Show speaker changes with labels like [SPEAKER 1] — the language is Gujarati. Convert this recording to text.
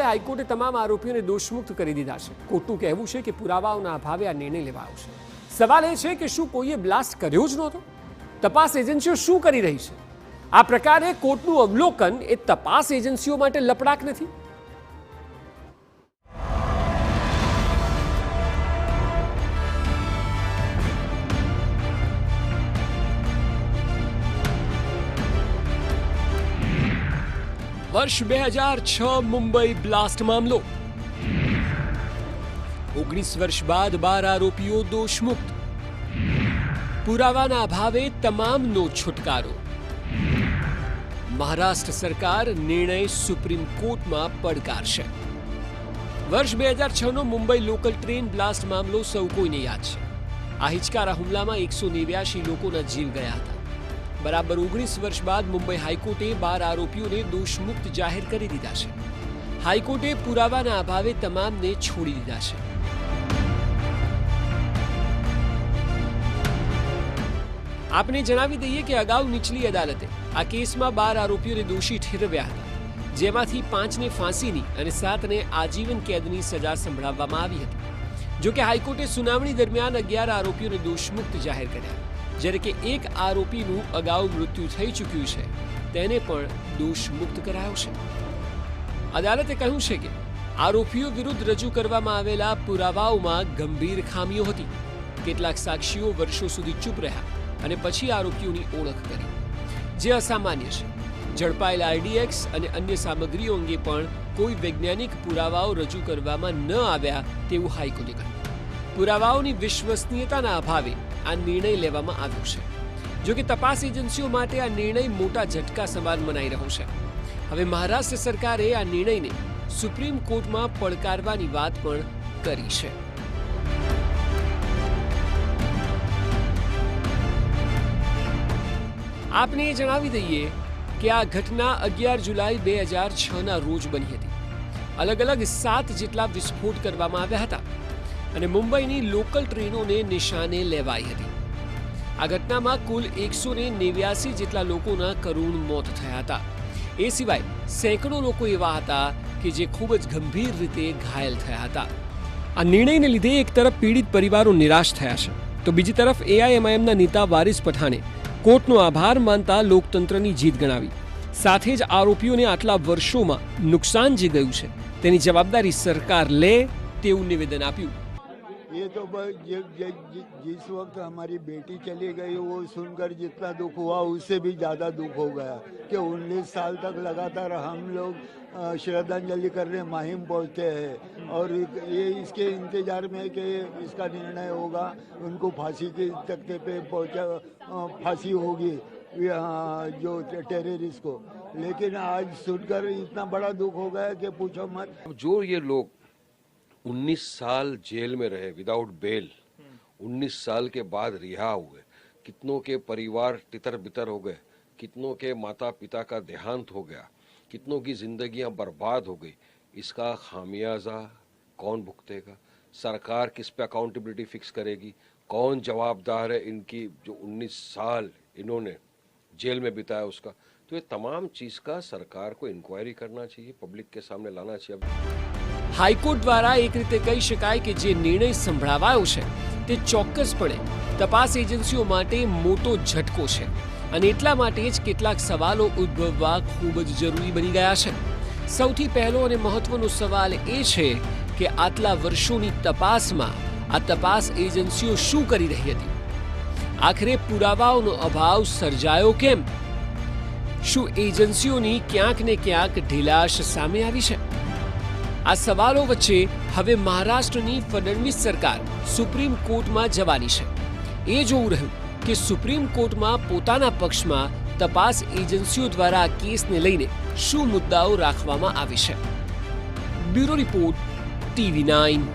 [SPEAKER 1] હાઈકોર્ટે તમામ આરોપીઓને દોષમુક્ત કરી દીધા છે। કોર્ટનું કહેવું છે કે પુરાવાઓના અભાવે આ નિર્ણય લેવાયો છે। સવાલ એ છે કે શું કોઈએ બ્લાસ્ટ કર્યો જ નહોતો? તપાસ એજન્સીઓ શું કરી રહી છે? આ પ્રકારે કોર્ટનું અવલોકન એ તપાસ એજન્સીઓ માટે લપડાક નથી? વર્ષ 2006 મુંબઈ બ્લાસ્ટ મામલો। 19 વર્ષ બાદ 12 આરોપીઓ દોષમુક્ત। પુરાવાના અભાવે તમામનો છુટકારો। મહારાષ્ટ્ર સરકાર નિર્ણય સુપ્રીમ કોર્ટમાં પડકારશે। વર્ષ 2006નો મુંબઈ લોકલ ટ્રેન બ્લાસ્ટ મામલો સૌ કોઈને યાદ છે। આ હિચકારા હુમલામાં 189 લોકોના જીવ ગયા હતા। બરાબર 19 વર્ષ બાદ મુંબઈ હાઈકોર્ટે 12 આરોપીઓને દોષમુક્ત જાહેર કરી દીધા છે। હાઈકોર્ટે પુરાવાના અભાવે તમામને છોડી દીધા છે। આપને જણાવી દઈએ કે અગાઉ નીચલી અદાલતે આ કેસમાં 12 આરોપીઓને દોષી ઠેરવ્યા હતા, જેમાંથી 5ને ફાંસીની અને 7ને આજીવન કેદની સજા સંભળાવવામાં આવી હતી। જોકે હાઈકોર્ટે સુનાવણી દરમિયાન 11 આરોપીઓને દોષમુક્ત જાહેર કર્યા, જ્યારે કે એક આરોપીનું અગાઉ મૃત્યુ થઈ ચૂક્યું છે તેને પણ દોષમુક્ત કરાયો છે। અદાલતે કહ્યું છે કે આરોપીઓ વિરુદ્ધ રજૂ કરવામાં આવેલા પુરાવાઓમાં ગંભીર ખામીઓ હતી। કેટલાક સાક્ષીઓ વર્ષો સુધી ચૂપ રહ્યા અને પછી આરોપીઓની ઓળખ કરી, જે અસામાન્ય છે। ઝડપાયેલા આરડીએક્સ અને અન્ય સામગ્રીઓ અંગે પણ કોઈ વૈજ્ઞાનિક પુરાવાઓ રજૂ કરવામાં ન આવ્યા તેવું હાઈકોર્ટે કહ્યું। પુરાવાઓની વિશ્વસનીયતાના અભાવે આ નિર્ણય લેવામાં આવ્યો છે। જો કે તપાસ એજન્સીઓ માટે આ નિર્ણય મોટા ઝટકા સમાન મનાઈ રહ્યો છે। હવે મહારાષ્ટ્ર સરકારે આ નિર્ણયને સુપ્રીમ કોર્ટમાં પડકારવાની વાત પણ કરી છે। આપને જણાવી દઈએ કે આ ઘટના 11 જુલાઈ 2006ના રોજ બની હતી। અલગ અલગ 7 જેટલા વિસ્ફોટ કરવામાં આવ્યા હતા અને મુંબઈની લોકલ ટ્રેનોને નિશાને લેવાઈ હતી। આ ઘટનામાં કુલ 189 જેટલા લોકોના કરુણ મોત થયા હતા। એ સિવાય સેંકડો લોકો એવા હતા કે જે ખૂબ જ ગંભીર રીતે ઘાયલ થયા હતા। આ નિર્ણયને લીધે એક તરફ પીડિત પરિવારો નિરાશ થયા છે, તો બીજી તરફ એઆઈએમઆઈએમના નેતા વારિસ પઠાણે કોર્ટનો આભાર માનતા લોકતંત્રની જીત ગણાવી। સાથે જ આરોપીઓને આટલા વર્ષોમાં નુકસાન જે ગયું છે તેની જવાબદારી સરકાર લે તેવું નિવેદન આપ્યું।
[SPEAKER 2] ये तो जिस वक्त हमारी बेटी चली गई वो सुनकर जितना दुख हुआ उससे भी ज़्यादा दुख हो गया कि 19 साल तक लगातार हम लोग श्रद्धांजलि करने माहिम पहुँचते हैं और ये इसके इंतजार में कि इसका निर्णय होगा, उनको फांसी के तख्ते पे फांसी होगी जो टेररिस्ट को। लेकिन आज सुनकर इतना बड़ा दुख हो गया कि पूछो मत।
[SPEAKER 3] जो ये लोग 19 साल जेल में रहे विदाउट बेल, 19 साल के बाद रिहा हुए, कितनों के परिवार तितर बितर हो गए, कितनों के माता पिता का देहांत हो गया, कितनों की जिंदगियां बर्बाद हो गई। इसका खामियाजा कौन भुगतेगा? सरकार किस पे अकाउंटेबिलिटी फिक्स करेगी? कौन जवाबदार है इनकी जो 19 साल इन्होंने जेल में बिताया उसका? तो ये तमाम चीज़ का सरकार को इंक्वायरी करना चाहिए, पब्लिक के सामने लाना चाहिए।
[SPEAKER 1] હાઈકોર્ટ દ્વારા એક રીતે કહી શકાય કે જે નિર્ણય સંભળાવાયો છે તે ચોક્કસપણે તપાસ એજન્સીઓ માટે મોટો ઝટકો છે અને એટલા માટે જ કેટલાક સવાલો ઉદ્ભવવા ખૂબ જ જરૂરી બની ગયા છે। સૌથી પહેલો અને મહત્વનો સવાલ એ છે કે આટલા વર્ષોની તપાસમાં આ તપાસ એજન્સીઓ શું કરી રહી હતી? આખરે પુરાવાઓનો અભાવ સર્જાયો કેમ? શું એજન્સીઓની ક્યાંક ને ક્યાંક ઢીલાશ સામે આવી છે? આ સવાલો વચ્ચે હવે મહારાષ્ટ્રની ફડણવીસ સરકાર સુપ્રીમ કોર્ટમાં જવાની છે। એ જોવું રહ્યું કે સુપ્રીમ કોર્ટમાં પોતાના પક્ષમાં તપાસ એજન્સીઓ દ્વારા આ કેસને લઈને શું મુદ્દાઓ રાખવામાં આવે છે। Bureau report, TV9।